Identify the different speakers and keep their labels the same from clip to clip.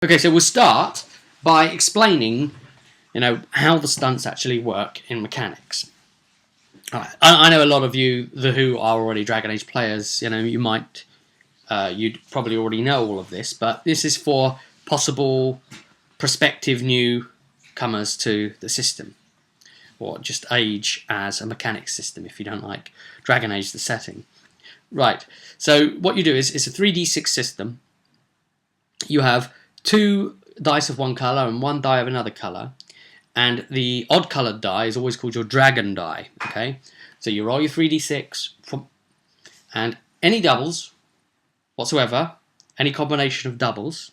Speaker 1: Okay, so we'll start by explaining, how the stunts actually work in mechanics. All right. I know a lot of you who are already Dragon Age players. You'd probably already know all of this, but this is for possible prospective newcomers to the system, or just Age as a mechanics system if you don't like Dragon Age the setting. Right. So what you do is it's a 3d6 system. You have 2 dice of one colour and 1 die of another colour, and the odd coloured die is always called your dragon die. Okay, so you roll your 3d6 and any doubles whatsoever, any combination of doubles,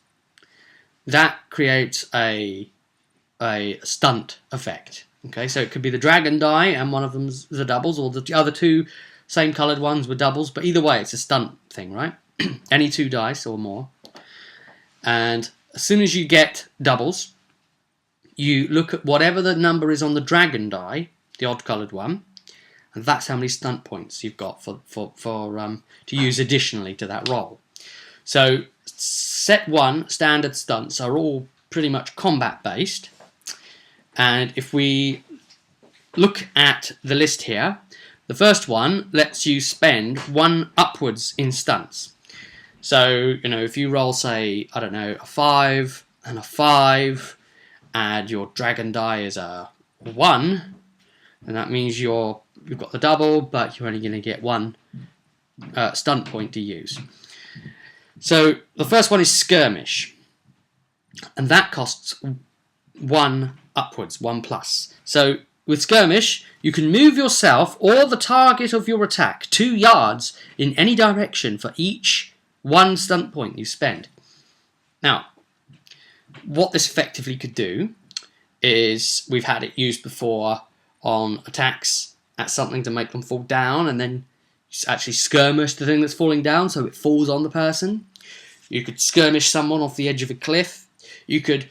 Speaker 1: that creates a stunt effect. Okay, so it could be the dragon die and one of them's the doubles, or the other 2 same coloured ones were doubles, but either way it's a stunt thing, right? Any 2 dice or more. And as soon as you get doubles, you look at whatever the number is on the dragon die, the odd coloured one, and that's how many stunt points you've got to use additionally to that roll. So set 1 standard stunts are all pretty much combat based, and if we look at the list here, the first one lets you spend 1 upwards in stunts. So, if you roll, say, I don't know, a 5 and a 5, and your dragon die is a 1, and that means you've got the double, but you're only going to get 1 stunt point to use. So, the first one is Skirmish, and that costs 1 upwards, 1 plus. So, with Skirmish, you can move yourself or the target of your attack 2 yards in any direction for each 1 stunt point you spend. Now, what this effectively could do is, we've had it used before on attacks at something to make them fall down, and then actually skirmish the thing that's falling down so it falls on the person. You could skirmish someone off the edge of a cliff. You could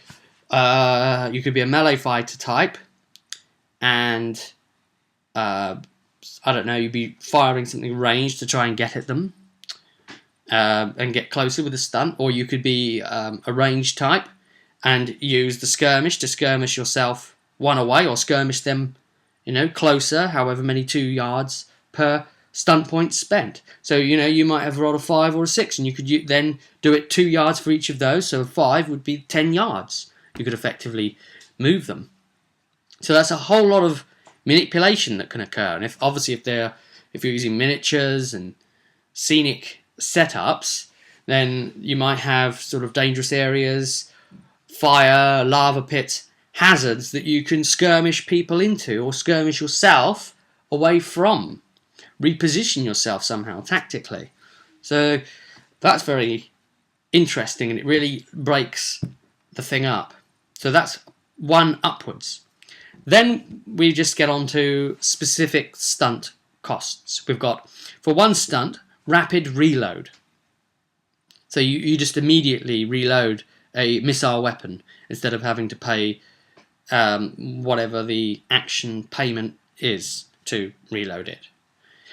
Speaker 1: be a melee fighter type, and I don't know, you'd be firing something ranged to try and get at them. And get closer with a stunt, or you could be a ranged type and use the skirmish to skirmish yourself 1 away, or skirmish them, closer, however many 2 yards per stunt point spent. So, you might have rolled a 5 or a 6, and you could then do it 2 yards for each of those, so a 5 would be 10 yards. You could effectively move them. So that's a whole lot of manipulation that can occur, and if you're using miniatures and scenic setups, then you might have sort of dangerous areas, fire, lava pits, hazards that you can skirmish people into, or skirmish yourself away from. Reposition yourself somehow tactically. So that's very interesting, and it really breaks the thing up. So that's 1 upwards. Then we just get on to specific stunt costs. We've got, for 1 stunt, rapid reload. So you just immediately reload a missile weapon instead of having to pay whatever the action payment is to reload it.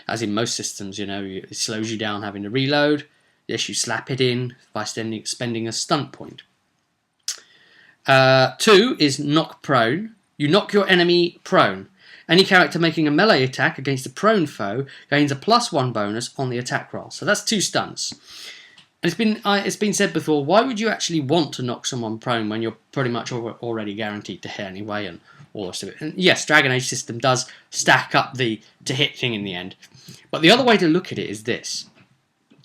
Speaker 1: As in most systems, it slows you down having to reload. Yes, you slap it in by spending a stunt point. 2 is knock prone. You knock your enemy prone. Any character making a melee attack against a prone foe gains a +1 bonus on the attack roll. So that's 2 stunts. And it's been said before, why would you actually want to knock someone prone when you're pretty much already guaranteed to hit anyway, and all the rest of it? And yes, Dragon Age system does stack up the to hit thing in the end. But the other way to look at it is this.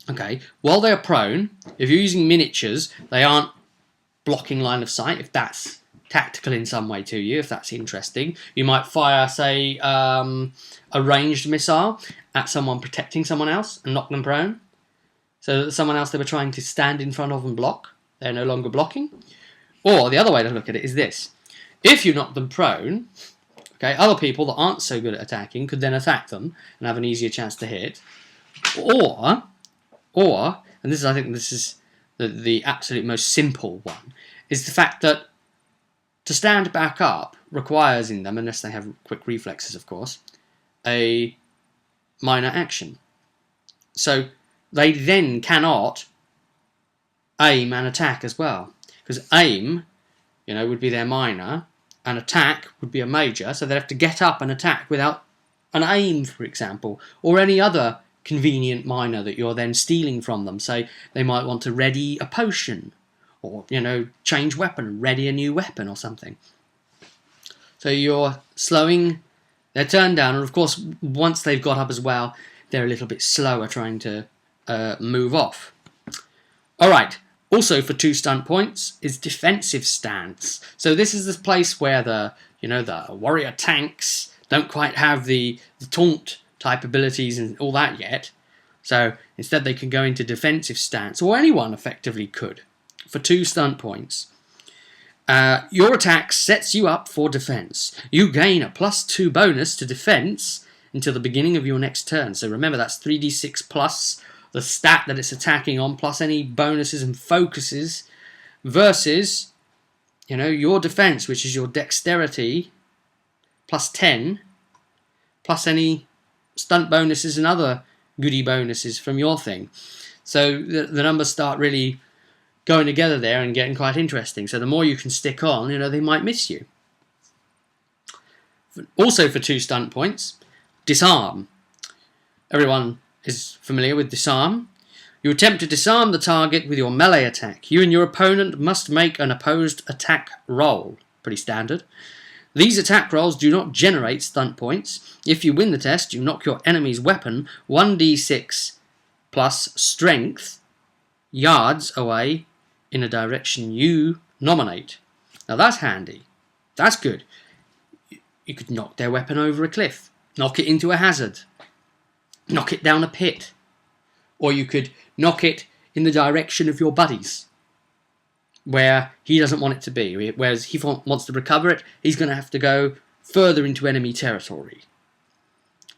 Speaker 1: Okay, while they're prone, if you're using miniatures, they aren't blocking line of sight, if that's tactical in some way to you, if that's interesting. You might fire, say, a ranged missile at someone protecting someone else and knock them prone, so that someone else they were trying to stand in front of and block, they're no longer blocking. Or the other way to look at it is this. If you knock them prone, okay, other people that aren't so good at attacking could then attack them and have an easier chance to hit. Or, and I think this is the absolute most simple one, is the fact that to stand back up requires in them, unless they have quick reflexes, of course, a minor action. So they then cannot aim and attack as well, because aim, would be their minor, and attack would be a major, so they'd have to get up and attack without an aim, for example, or any other convenient minor that you're then stealing from them. Say they might want to ready a potion, or change weapon, ready a new weapon or something. So you're slowing their turn down, and of course once they've got up as well, they're a little bit slower trying to move off. Alright, also for 2 stunt points is defensive stance. So this is the place where the warrior tanks don't quite have the taunt type abilities and all that yet. So instead they can go into defensive stance, or anyone effectively could, for 2 stunt points. Your attack sets you up for defense. You gain a +2 bonus to defense until the beginning of your next turn. So remember, that's 3d6 plus the stat that it's attacking on, plus any bonuses and focuses, versus your defense, which is your dexterity +10, plus any stunt bonuses and other goodie bonuses from your thing. So the numbers start really going together there and getting quite interesting. So the more you can stick on, they might miss you. Also for 2 stunt points, disarm. Everyone is familiar with disarm. You attempt to disarm the target with your melee attack. You and your opponent must make an opposed attack roll. Pretty standard. These attack rolls do not generate stunt points. If you win the test, you knock your enemy's weapon 1d6 plus strength yards away in a direction you nominate. Now that's handy. That's good. You could knock their weapon over a cliff, knock it into a hazard, knock it down a pit, or you could knock it in the direction of your buddies, where he doesn't want it to be. Whereas he wants to recover it, he's going to have to go further into enemy territory.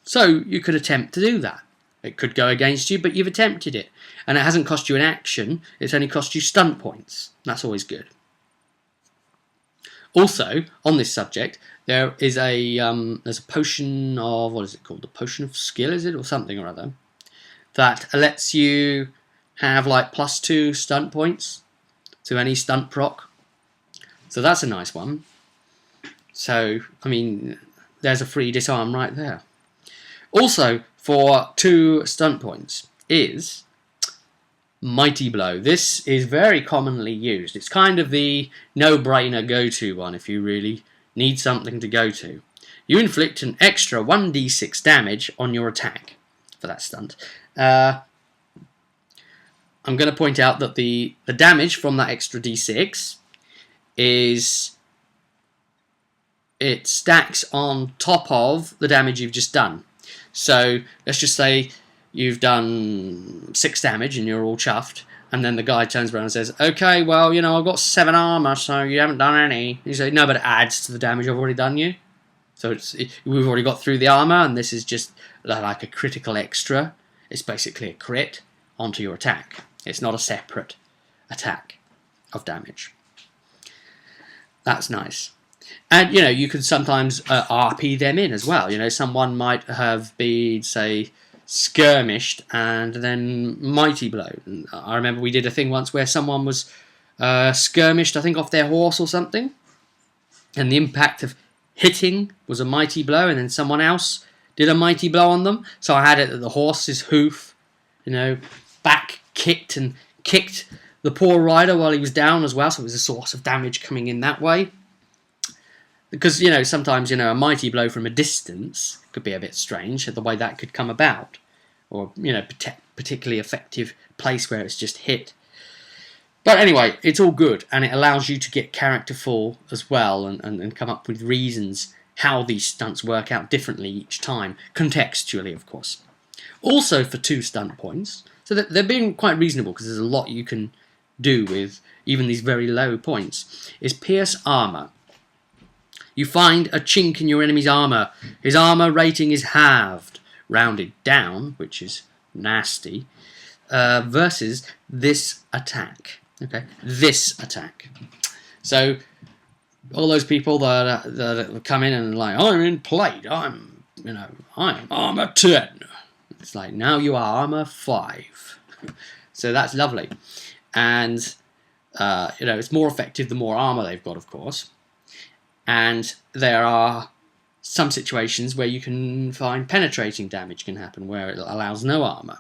Speaker 1: So you could attempt to do that. It could go against you, but you've attempted it. And it hasn't cost you an action, it's only cost you stunt points. That's always good. Also, on this subject, there is there's a potion of, what is it called? The potion of skill, is it? Or something or other. That lets you have like +2 stunt points to any stunt proc. So that's a nice one. So, there's a free disarm right there. Also, for 2 stunt points is Mighty Blow. This is very commonly used. It's kind of the no-brainer go-to one if you really need something to go to. You inflict an extra 1d6 damage on your attack for that stunt. I'm going to point out that the damage from that extra d6 it stacks on top of the damage you've just done. So let's just say you've done 6 damage and you're all chuffed, and then the guy turns around and says, okay, well, I've got 7 armor, so you haven't done any. You say, no, but it adds to the damage I've already done you. So we've already got through the armor, and this is just like a critical extra. It's basically a crit onto your attack. It's not a separate attack of damage. That's nice. And, you could sometimes RP them in as well. Someone might have been, say, skirmished and then Mighty Blow. And I remember we did a thing once where someone was skirmished, I think, off their horse or something. And the impact of hitting was a Mighty Blow, and then someone else did a Mighty Blow on them. So I had it that the horse's hoof, back kicked and kicked the poor rider while he was down as well. So it was a source of damage coming in that way. Because, sometimes, a Mighty Blow from a distance could be a bit strange, the way that could come about. Or, particularly effective place where it's just hit. But anyway, it's all good, and it allows you to get character full as well, and come up with reasons how these stunts work out differently each time, contextually, of course. Also for 2 stunt points, so that they're being quite reasonable, because there's a lot you can do with even these very low points, is Pierce Armor. You find a chink in your enemy's armor. His armor rating is halved, rounded down, which is nasty, versus this attack. Okay, this attack. So all those people that come in and like, I'm in plate, I'm armor 10. It's like, now you are armor 5. So that's lovely. And It's more effective the more armor they've got, of course. And there are some situations where you can find penetrating damage can happen, where it allows no armor.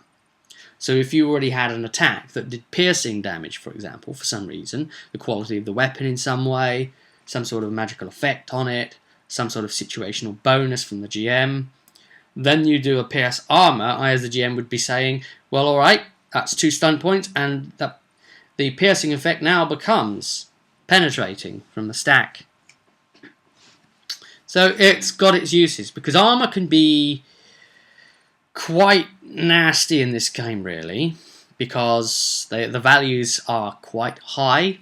Speaker 1: So if you already had an attack that did piercing damage, for example, for some reason, the quality of the weapon in some way, some sort of magical effect on it, some sort of situational bonus from the GM, then you do a pierce armor, I as the GM would be saying, well, alright, that's 2 stun points, and the piercing effect now becomes penetrating from the stack. So it's got its uses, because armor can be quite nasty in this game, really, because the values are quite high.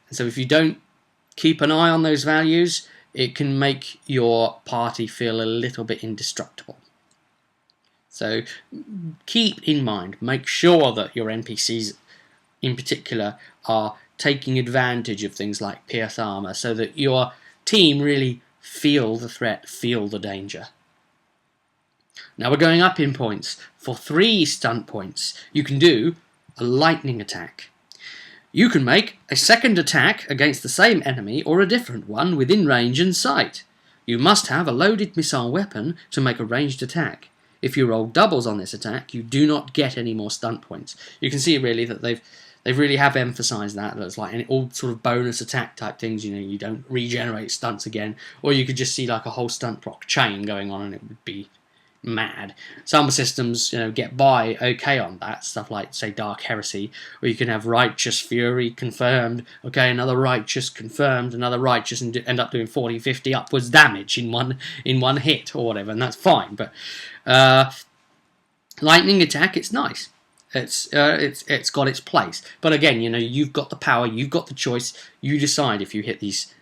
Speaker 1: So if you don't keep an eye on those values, it can make your party feel a little bit indestructible. So keep in mind, make sure that your NPCs in particular are taking advantage of things like pierce armor, so that your team really feel the threat, feel the danger. Now we're going up in points. For 3 stunt points, you can do a lightning attack. You can make a second attack against the same enemy or a different one within range and sight. You must have a loaded missile weapon to make a ranged attack. If you roll doubles on this attack, you do not get any more stunt points. You can see really that they really have emphasised that. It's like all sort of bonus attack type things. You don't regenerate stunts again, or you could just see like a whole stunt proc chain going on, and it would be mad. Some systems, get by okay on that stuff, like say Dark Heresy, where you can have Righteous Fury confirmed, okay, another Righteous confirmed, another Righteous, and end up doing 40-50 upwards damage in one hit or whatever, and that's fine. But lightning attack, it's nice. It's got its place. But again, you've got the power, you've got the choice. You decide if you hit these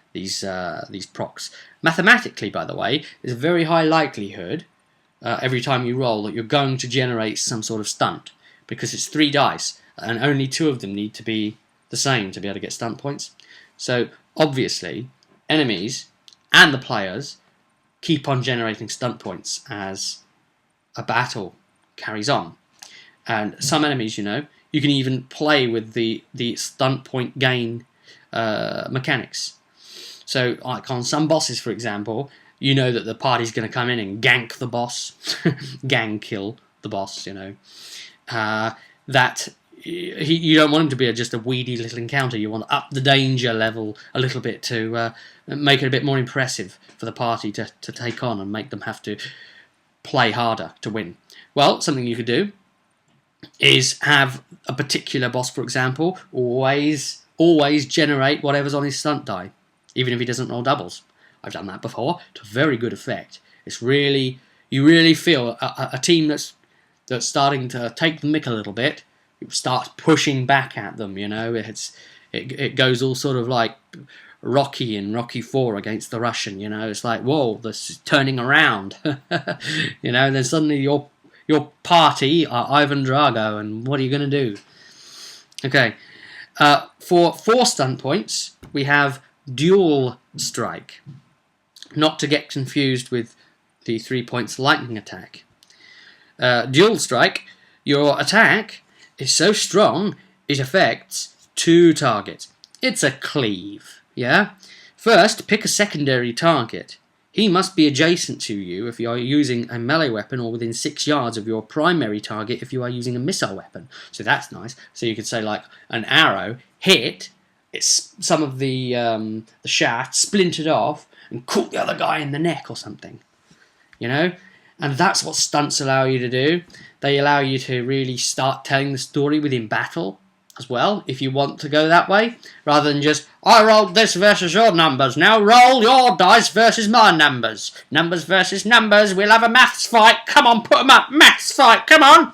Speaker 1: procs. Mathematically, by the way, there's a very high likelihood every time you roll that you're going to generate some sort of stunt, because it's 3 dice and only 2 of them need to be the same to be able to get stunt points. So obviously enemies and the players keep on generating stunt points as a battle carries on, and some enemies, you can even play with the stunt point gain mechanics. So like on some bosses, for example, you know that the party's going to come in and gank the boss, gang kill the boss, that you don't want him to be just a weedy little encounter. You want to up the danger level a little bit to make it a bit more impressive for the party to take on and make them have to play harder to win. Well, something you could do is have a particular boss, for example, always generate whatever's on his stunt die, even if he doesn't roll doubles. I've done that before to very good effect. It's really, you really feel a team that's starting to take the mick a little bit. It starts pushing back at them. It goes all sort of like Rocky in Rocky IV against the Russian. It's like, whoa, this is turning around. And then suddenly your party are Ivan Drago, and what are you going to do? Okay, for 4 stunt points, we have Dual Strike. Not to get confused with the 3 points lightning attack. Dual Strike, your attack is so strong it affects 2 targets. It's a cleave, yeah? First, pick a secondary target. He must be adjacent to you if you are using a melee weapon, or within 6 yards of your primary target if you are using a missile weapon. So that's nice. So you could say like an arrow hit, it's some of the shaft splintered off and caught the other guy in the neck or something, and that's what stunts allow you to do. They allow you to really start telling the story within battle as well, if you want to go that way, rather than just, I rolled this versus your numbers, now roll your dice versus my numbers. Numbers versus numbers, we'll have a maths fight, come on, put them up, maths fight, come on!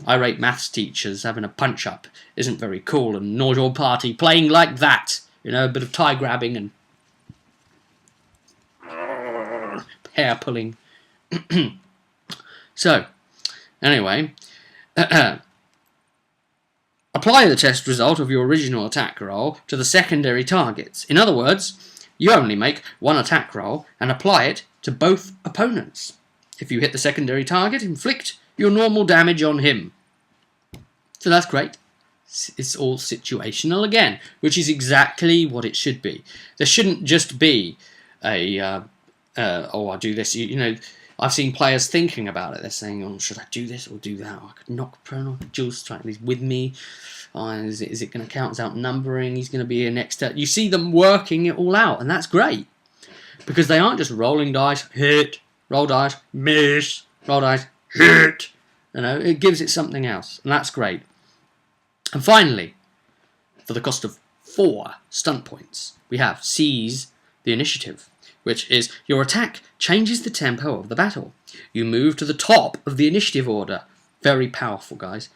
Speaker 1: Irate maths teachers having a punch-up isn't very cool, and nor your party playing like that. A bit of tie grabbing and hair pulling. So, anyway, apply the test result of your original attack roll to the secondary targets. In other words, you only make 1 attack roll and apply it to both opponents. If you hit the secondary target, inflict your normal damage on him. So that's great. It's all situational again, which is exactly what it should be. There shouldn't just be a oh, I'll do this. You know, I've seen players thinking about it. They're saying, oh, should I do this or do that? I could knock prone. Jules strike these with me. Is it going to count as outnumbering? He's going to be an extra. You see them working it all out, and that's great because they aren't just rolling dice, hit, roll dice, miss, roll dice, hit. You know, it gives it something else, and that's great. And finally, for the cost of 4 stunt points, we have Seize the Initiative, which is your attack changes the tempo of the battle. You move to the top of the initiative order. Very powerful, guys.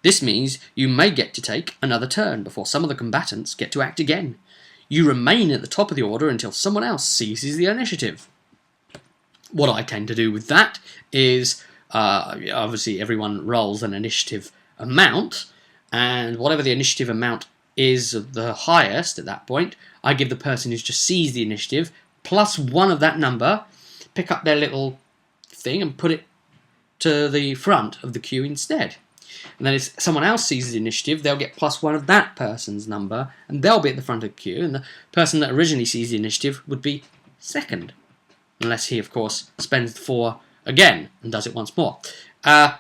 Speaker 1: This means you may get to take another turn before some of the combatants get to act again. You remain at the top of the order until someone else seizes the initiative. What I tend to do with that is, obviously everyone rolls an initiative amount, and whatever the initiative amount is the highest at that point, I give the person who's just seized the initiative plus 1 of that number, pick up their little thing and put it to the front of the queue instead. And then if someone else seizes the initiative, they'll get plus 1 of that person's number, and they'll be at the front of the queue, and the person that originally seized the initiative would be second. Unless he, of course, spends 4 again and does it once more. I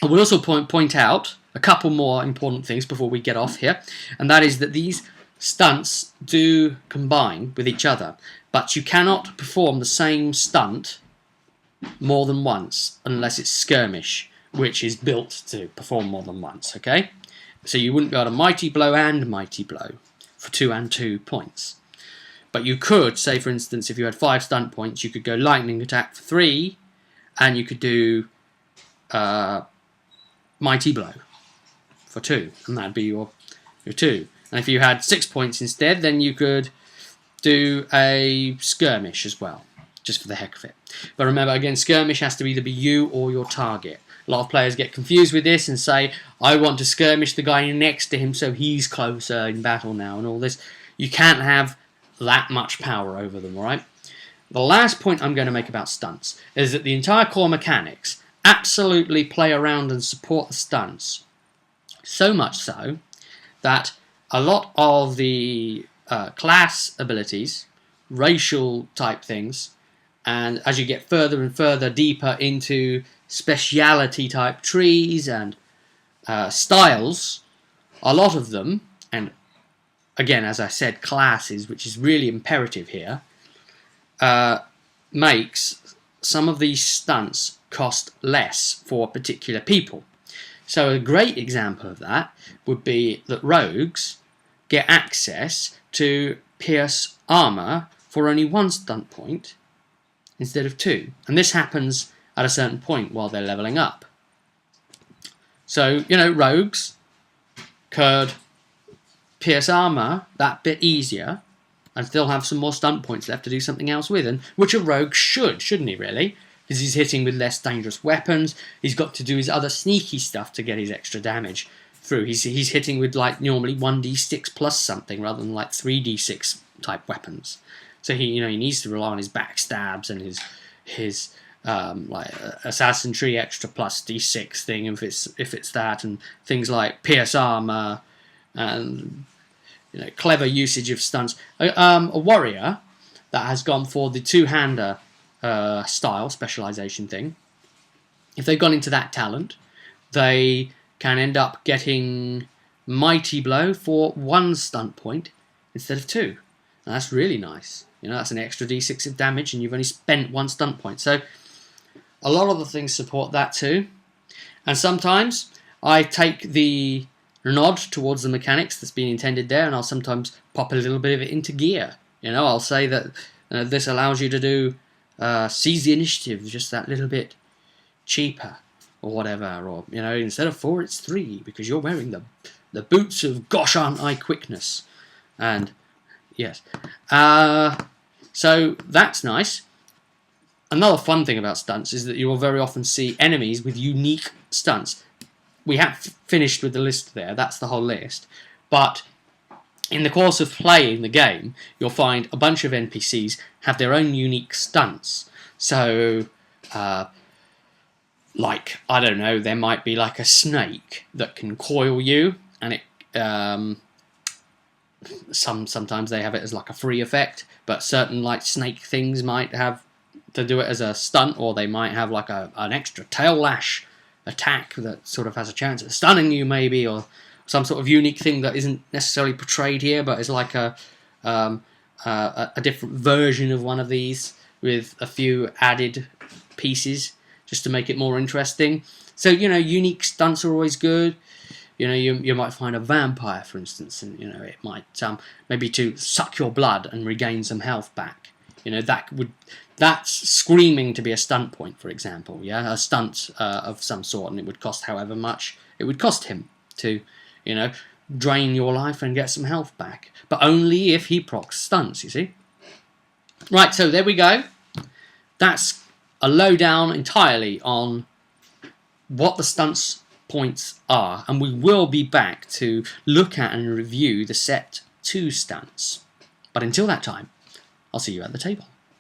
Speaker 1: will also point out a couple more important things before we get off here, and that is that these stunts do combine with each other, but you cannot perform the same stunt more than once unless it's skirmish, which is built to perform more than once, okay? So you wouldn't be able to Mighty Blow and Mighty Blow for 2 and 2 points. But you could, say for instance, if you had 5 stunt points, you could go Lightning Attack for 3, and you could do Mighty Blow for 2, and that'd be your 2. And if you had 6 points instead, then you could do a skirmish as well, just for the heck of it. But remember, again, skirmish has to either be you or your target. A lot of players get confused with this and say, I want to skirmish the guy next to him so he's closer in battle now and all this. You can't have that much power over them, alright? The last point I'm going to make about stunts is that the entire core mechanics absolutely play around and support the stunts. So much so that a lot of the class abilities, racial type things, and as you get further and further deeper into speciality type trees and styles, a lot of them, and again, as I said, classes, which is really imperative here, makes some of these stunts cost less for particular people. So a great example of that would be that rogues get access to pierce armor for only 1 stunt point instead of 2. And this happens at a certain point while they're leveling up. So, you know, rogues could pierce armor that bit easier and still have some more stunt points left to do something else with, and which a rogue should, shouldn't he really? Because he's hitting with less dangerous weapons, he's got to do his other sneaky stuff to get his extra damage through. He's hitting with like normally 1d6 plus something rather than like 3d6 type weapons. So he needs to rely on his backstabs and his like assassin tree extra plus d6 thing if it's that, and things like pierce armor and clever usage of stunts. A warrior that has gone for the two-hander style specialization thing, if they've gone into that talent, they can end up getting Mighty Blow for 1 stunt point instead of 2. And that's really nice. That's an extra d6 of damage and you've only spent 1 stunt point. So a lot of the things support that too. And sometimes I take the nod towards the mechanics that's been intended there, and I'll sometimes pop a little bit of it into gear. I'll say that this allows you to do seize the initiative just that little bit cheaper or whatever, or instead of 4 it's 3 because you're wearing the boots of gosh aren't I quickness. And yes, so that's nice. Another fun thing about stunts is that you will very often see enemies with unique stunts. We have finished with the list there, that's the whole list, but in the course of playing the game, you'll find a bunch of NPCs have their own unique stunts. So, like, I don't know, there might be like a snake that can coil you, and it sometimes they have it as like a free effect, but certain like snake things might have to do it as a stunt, or they might have like an extra tail lash attack that sort of has a chance at stunning you, maybe, or some sort of unique thing that isn't necessarily portrayed here, but is like a different version of one of these with a few added pieces just to make it more interesting. So, you know, unique stunts are always good. You know, you might find a vampire, for instance, and, you know, it might maybe to suck your blood and regain some health back. You know, that's screaming to be a stunt point, for example. Yeah, a stunt of some sort, and it would cost however much it would cost him to, you know, drain your life and get some health back. But only if he procs stunts, you see. Right, so there we go. That's a lowdown entirely on what the stunts points are, and we will be back to look at and review the set 2 stunts. But until that time, I'll see you at the table.